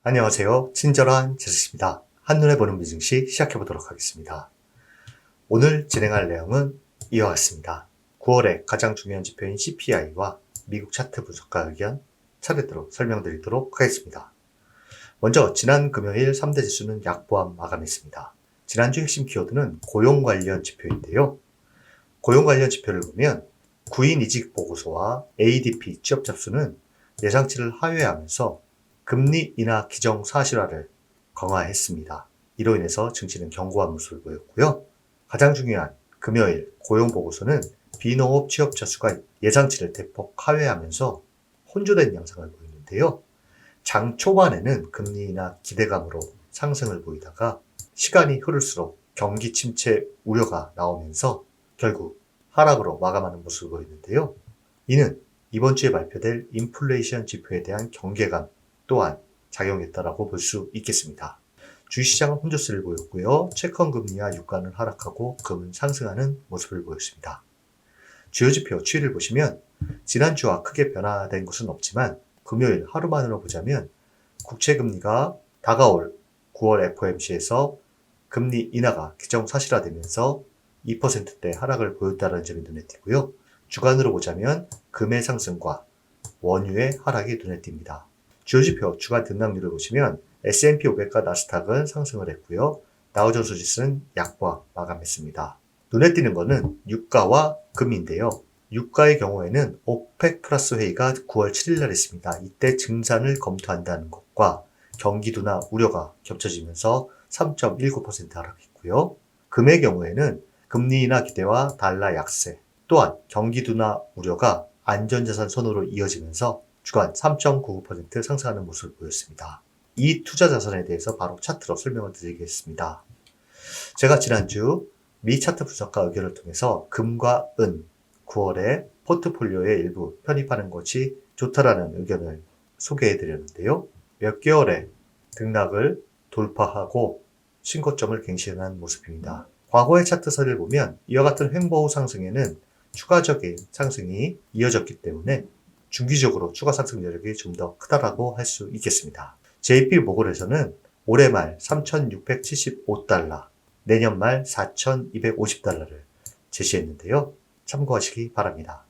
안녕하세요. 친절한 제스입니다. 한눈에 보는 비증시 시작해보도록 하겠습니다. 오늘 진행할 내용은 이와 같습니다. 9월에 가장 중요한 지표인 CPI와 미국 차트 분석가 의견 차례대로 설명드리도록 하겠습니다. 먼저 지난 금요일 3대 지수는 약보합 마감했습니다. 지난주 핵심 키워드는 고용 관련 지표인데요. 고용 관련 지표를 보면 구인 이직 보고서와 ADP 취업 잡수는 예상치를 하회하면서 금리 인하 기정 사실화를 강화했습니다. 이로 인해서 증시는 견고한 모습을 보였고요. 가장 중요한 금요일 고용 보고서는 비농업 취업자 수가 예상치를 대폭 하회하면서 혼조된 양상을 보이는데요. 장 초반에는 금리 인하 기대감으로 상승을 보이다가 시간이 흐를수록 경기 침체 우려가 나오면서 결국 하락으로 마감하는 모습을 보이는데요. 이는 이번 주에 발표될 인플레이션 지표에 대한 경계감 또한 작용했다라고 볼 수 있겠습니다. 주식시장은 혼조세를 보였고요. 채권 금리와 유가는 하락하고 금은 상승하는 모습을 보였습니다. 주요 지표 추이를 보시면 지난주와 크게 변화된 것은 없지만 금요일 하루만으로 보자면 국채금리가 다가올 9월 FOMC에서 금리 인하가 기정사실화되면서 2%대 하락을 보였다는 점이 눈에 띄고요. 주간으로 보자면 금의 상승과 원유의 하락이 눈에 띕니다. 주요 지표 주간 등락률을 보시면 S&P 500과 나스닥은 상승을 했고요. 다우존스 지수는 약보합 마감했습니다. 눈에 띄는 것은 유가와 금인데요. 유가의 경우에는 오펙 플러스 회의가 9월 7일 날 있습니다. 이때 증산을 검토한다는 것과 경기 둔화 우려가 겹쳐지면서 3.19% 하락했고요. 금의 경우에는 금리 인하 기대와 달러 약세, 또한 경기 둔화 우려가 안전자산 선호로 이어지면서 주간 3.99% 상승하는 모습을 보였습니다. 이 투자 자산에 대해서 바로 차트로 설명을 드리겠습니다. 제가 지난주 미 차트 분석가 의견을 통해서 금과 은 9월에 포트폴리오의 일부 편입하는 것이 좋다라는 의견을 소개해 드렸는데요. 몇 개월의 등락을 돌파하고 신고점을 갱신한 모습입니다. 과거의 차트서를 보면 이와 같은 횡보 후 상승에는 추가적인 상승이 이어졌기 때문에 중기적으로 추가 상승 여력이 좀 더 크다라고 할 수 있겠습니다. JP 모걸에서는 올해 말 3,675달러, 내년 말 4,250달러를 제시했는데요. 참고하시기 바랍니다.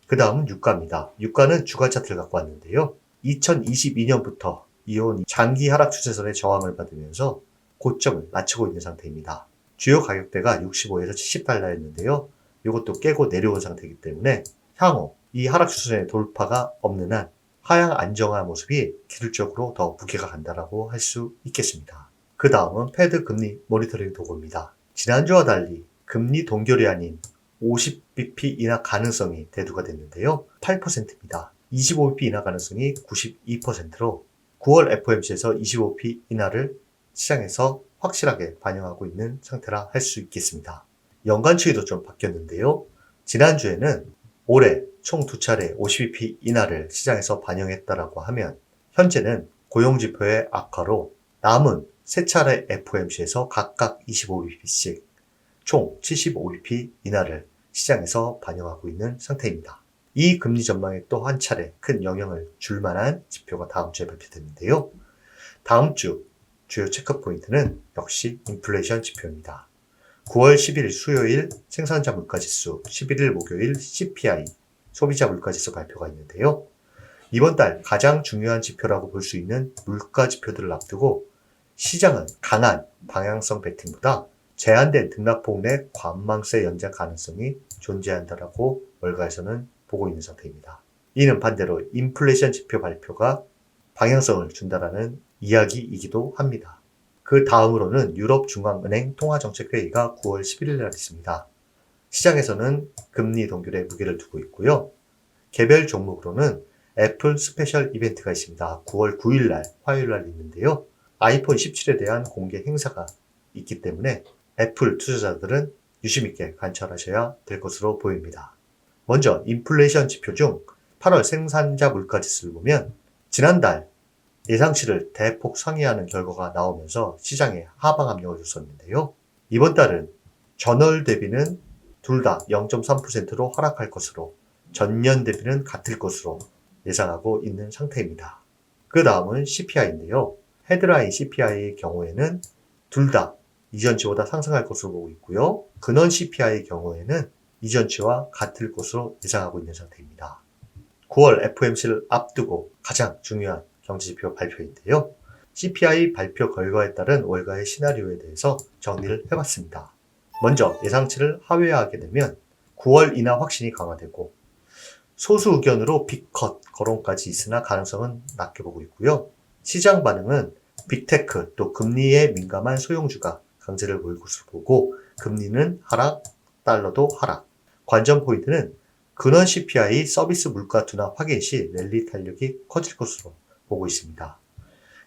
그 다음은 유가입니다. 유가는 주간 차트를 갖고 왔는데요. 2022년부터 이어온 장기 하락 추세선의 저항을 받으면서 고점을 낮추고 있는 상태입니다. 주요 가격대가 65에서 70달러였는데요. 이것도 깨고 내려온 상태이기 때문에 향후 이 하락 추세선의 돌파가 없는 한 하향 안정화 모습이 기술적으로 더 무게가 간다라고 할 수 있겠습니다. 그 다음은 패드 금리 모니터링 도구입니다. 지난주와 달리 금리 동결이 아닌 50bp 인하 가능성이 대두가 됐는데요. 8%입니다. 25bp 인하 가능성이 92%로 9월 FOMC에서 25bp 인하를 시장에서 확실하게 반영하고 있는 상태라 할 수 있겠습니다. 연간 추이도 좀 바뀌었는데요. 지난주에는 올해 총 2차례 50bp 인하를 시장에서 반영했다라고 하면 현재는 고용지표의 악화로 남은 3차례 FOMC에서 각각 25bp씩 총 75bp 인하를 시장에서 반영하고 있는 상태입니다. 이 금리 전망에 또 한 차례 큰 영향을 줄 만한 지표가 다음 주에 발표되는데요. 다음 주 주요 체크 포인트는 역시 인플레이션 지표입니다. 9월 10일 수요일 생산자 물가지수, 11일 목요일 CPI, 소비자 물가지수 발표가 있는데요. 이번 달 가장 중요한 지표라고 볼 수 있는 물가 지표들을 앞두고 시장은 강한 방향성 베팅보다 제한된 등락폭 내 관망세 연장 가능성이 존재한다라고 월가에서는 보고 있는 상태입니다. 이는 반대로 인플레이션 지표 발표가 방향성을 준다라는 이야기이기도 합니다. 그 다음으로는 유럽중앙은행 통화정책회의가 9월 11일 날 있습니다. 시장에서는 금리 동결에 무게를 두고 있고요. 개별 종목으로는 애플 스페셜 이벤트가 있습니다. 9월 9일 날 화요일 날 있는데요. 아이폰 17에 대한 공개 행사가 있기 때문에 애플 투자자들은 유심있게 관찰하셔야 될 것으로 보입니다. 먼저 인플레이션 지표 중 8월 생산자 물가지수를 보면 지난달 예상치를 대폭 상회하는 결과가 나오면서 시장에 하방 압력을 줬었는데요. 이번 달은 전월 대비는 둘 다 0.3%로 하락할 것으로 전년 대비는 같을 것으로 예상하고 있는 상태입니다. 그 다음은 CPI인데요. 헤드라인 CPI의 경우에는 둘 다 이전치보다 상승할 것으로 보고 있고요. 근원 CPI의 경우에는 이전치와 같을 것으로 예상하고 있는 상태입니다. 9월 FOMC를 앞두고 가장 중요한 경제지표 발표인데요. CPI 발표 결과에 따른 월가의 시나리오에 대해서 정리를 해봤습니다. 먼저 예상치를 하회하게 되면 9월 인하 확신이 강화되고 소수 의견으로 빅컷 거론까지 있으나 가능성은 낮게 보고 있고요. 시장 반응은 빅테크 또 금리에 민감한 소형주가 강세를 보일 것으로 보고 금리는 하락, 달러도 하락. 관전 포인트는 근원 CPI 서비스 물가 둔화 확인 시 랠리 탄력이 커질 것으로 보고 있습니다.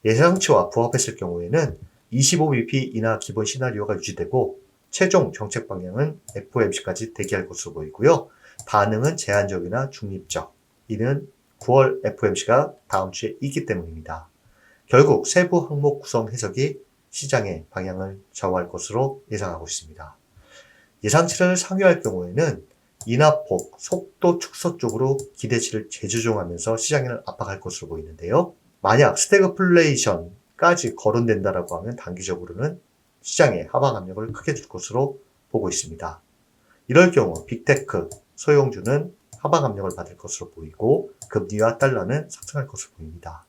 예상치와 부합했을 경우에는 25bp 인하 기본 시나리오가 유지되고 최종 정책 방향은 FOMC까지 대기할 것으로 보이고요. 반응은 제한적이나 중립적. 이는 9월 FOMC가 다음 주에 있기 때문입니다. 결국 세부 항목 구성 해석이 시장의 방향을 좌우할 것으로 예상하고 있습니다. 예상치를 상회할 경우에는 인하폭, 속도 축소 쪽으로 기대치를 재조정하면서 시장을 압박할 것으로 보이는데요. 만약 스태그플레이션까지 거론된다라고 하면 단기적으로는 시장의 하방 압력을 크게 줄 것으로 보고 있습니다. 이럴 경우 빅테크, 소형주는 하방 압력을 받을 것으로 보이고 금리와 달러는 상승할 것으로 보입니다.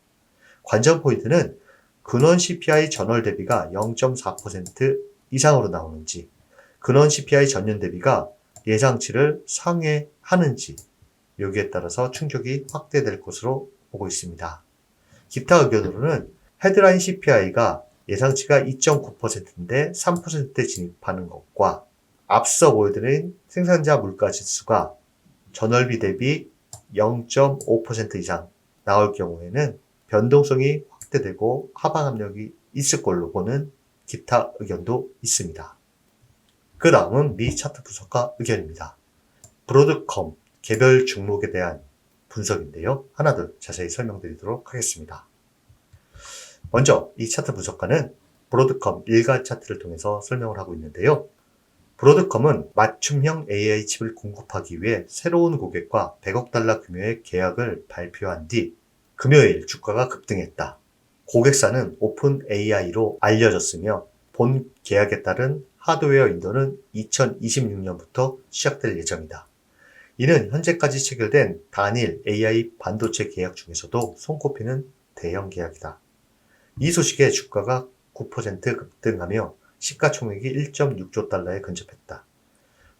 관전 포인트는 근원 CPI 전월 대비가 0.4% 이상으로 나오는지 근원 CPI 전년 대비가 예상치를 상회하는지 여기에 따라서 충격이 확대될 것으로 보고 있습니다. 기타 의견으로는 헤드라인 CPI가 예상치가 2.9%인데 3%대 진입하는 것과 앞서 보여드린 생산자 물가 지수가 전월비 대비 0.5% 이상 나올 경우에는 변동성이 확대되고 하방 압력이 있을 걸로 보는 기타 의견도 있습니다. 그 다음은 미 차트 분석가 의견입니다. 브로드컴 개별 종목에 대한 분석인데요. 하나둘 자세히 설명드리도록 하겠습니다. 먼저 이 차트 분석가는 브로드컴 일간 차트를 통해서 설명을 하고 있는데요. 브로드컴은 맞춤형 AI 칩을 공급하기 위해 새로운 고객과 100억 달러 규모의 계약을 발표한 뒤 금요일 주가가 급등했다. 고객사는 오픈 AI로 알려졌으며 본 계약에 따른 하드웨어 인도는 2026년부터 시작될 예정이다. 이는 현재까지 체결된 단일 AI 반도체 계약 중에서도 손꼽히는 대형 계약이다. 이 소식에 주가가 9% 급등하며 시가총액이 1.6조 달러에 근접했다.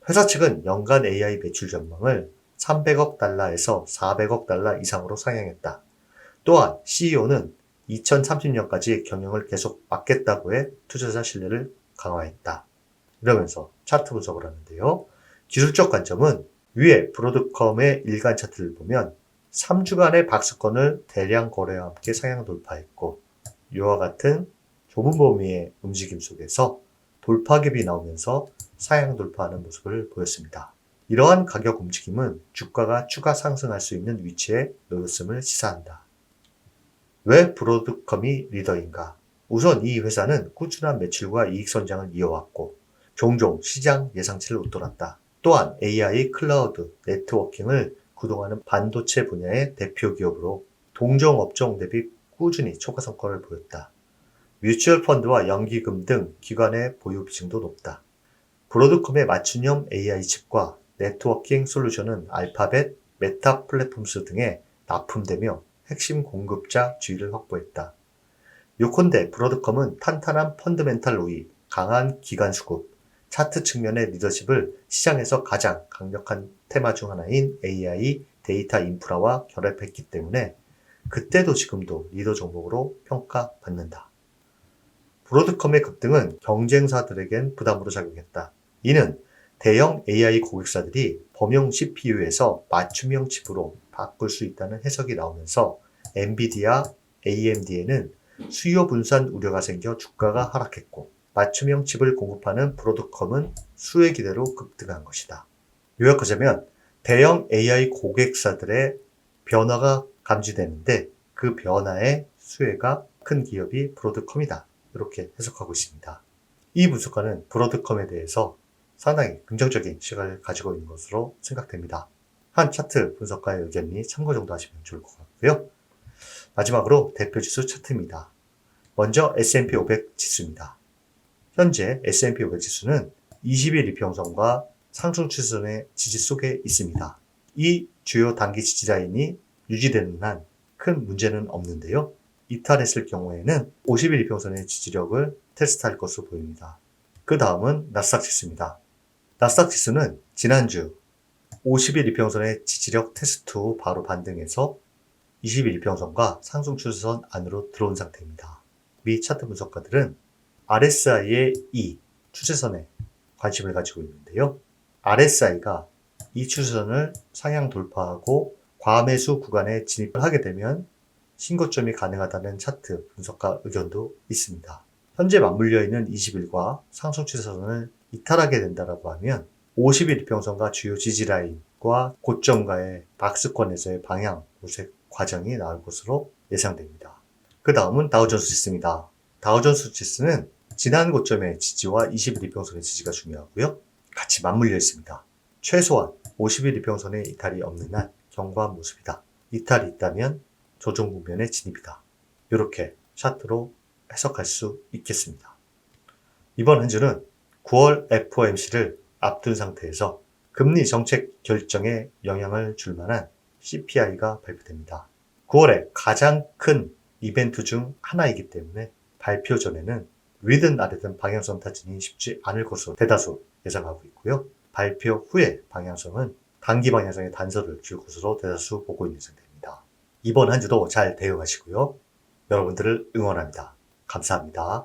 회사 측은 연간 AI 매출 전망을 300억 달러에서 400억 달러 이상으로 상향했다. 또한 CEO는 2030년까지 경영을 계속 맡겠다고 해 투자자 신뢰를 강화했다. 이러면서 차트 분석을 하는데요. 기술적 관점은 위에 브로드컴의 일간 차트를 보면 3주간의 박스권을 대량 거래와 함께 상향 돌파했고 이와 같은 좁은 범위의 움직임 속에서 돌파갭이 나오면서 상향 돌파하는 모습을 보였습니다. 이러한 가격 움직임은 주가가 추가 상승할 수 있는 위치에 놓였음을 시사한다. 왜 브로드컴이 리더인가? 우선 이 회사는 꾸준한 매출과 이익 선장을 이어왔고 종종 시장 예상치를 웃돌았다. 또한 AI, 클라우드, 네트워킹을 구동하는 반도체 분야의 대표 기업으로 동종 업종 대비 꾸준히 초과 성과를 보였다. 뮤추얼 펀드와 연기금 등 기관의 보유 비중도 높다. 브로드컴의 맞춤형 AI 칩과 네트워킹 솔루션은 알파벳, 메타 플랫폼스 등에 납품되며 핵심 공급자 지위를 확보했다. 요컨대 브로드컴은 탄탄한 펀드멘탈 우위, 강한 기관 수급, 차트 측면의 리더십을 시장에서 가장 강력한 테마 중 하나인 AI, 데이터 인프라와 결합했기 때문에 그때도 지금도 리더 종목으로 평가받는다. 브로드컴의 급등은 경쟁사들에겐 부담으로 작용했다. 이는 대형 AI 고객사들이 범용 CPU에서 맞춤형 칩으로 바꿀 수 있다는 해석이 나오면서 엔비디아, AMD에는 수요 분산 우려가 생겨 주가가 하락했고 맞춤형 칩을 공급하는 브로드컴은 수혜 기대로 급등한 것이다. 요약하자면 대형 AI 고객사들의 변화가 감지되는데 그 변화의 수혜가 큰 기업이 브로드컴이다. 이렇게 해석하고 있습니다. 이 분석가는 브로드컴에 대해서 상당히 긍정적인 시각을 가지고 있는 것으로 생각됩니다. 한 차트 분석가의 의견이 참고 정도 하시면 좋을 것 같고요. 마지막으로 대표지수 차트입니다. 먼저 S&P 500 지수입니다. 현재 S&P 500 지수는 20일 이평선과 상승 추세선의 지지 속에 있습니다. 이 주요 단기 지지라인이 유지되는 한 큰 문제는 없는데요. 이탈했을 경우에는 50일 이평선의 지지력을 테스트할 것으로 보입니다. 그 다음은 나스닥 지수입니다. 나스닥 지수는 지난주 50일 이평선의 지지력 테스트 후 바로 반등해서 20일 이평선과 상승 추세선 안으로 들어온 상태입니다. 미 차트 분석가들은 RSI의 이 추세선에 관심을 가지고 있는데요. RSI가 이 추세선을 상향 돌파하고 과매수 구간에 진입을 하게 되면 신고점이 가능하다는 차트 분석가 의견도 있습니다. 현재 맞물려 있는 20일과 상승 추세선을 이탈하게 된다고 하면 50일 이평선과 주요 지지라인과 고점과의 박스권에서의 방향 모색 과정이 나올 것으로 예상됩니다. 그 다음은 다우존스 지수입니다. 다우존스 지수는 지난 고점의 지지와 20일 이평선의 지지가 중요하고요. 같이 맞물려 있습니다. 최소한 50일 이평선의 이탈이 없는 한 견고한 모습이다. 이탈이 있다면 조정 국면의 진입이다. 이렇게 차트로 해석할 수 있겠습니다. 이번 한 주는 9월 FOMC를 앞둔 상태에서 금리 정책 결정에 영향을 줄 만한 CPI가 발표됩니다. 9월에 가장 큰 이벤트 중 하나이기 때문에 발표 전에는 위든 아래든 방향성 타진이 쉽지 않을 것으로 대다수 예상하고 있고요. 발표 후에 방향성은 단기 방향성의 단서를 줄 것으로 대다수 보고 있는 상태입니다. 이번 한 주도 잘 대응하시고요. 여러분들을 응원합니다. 감사합니다.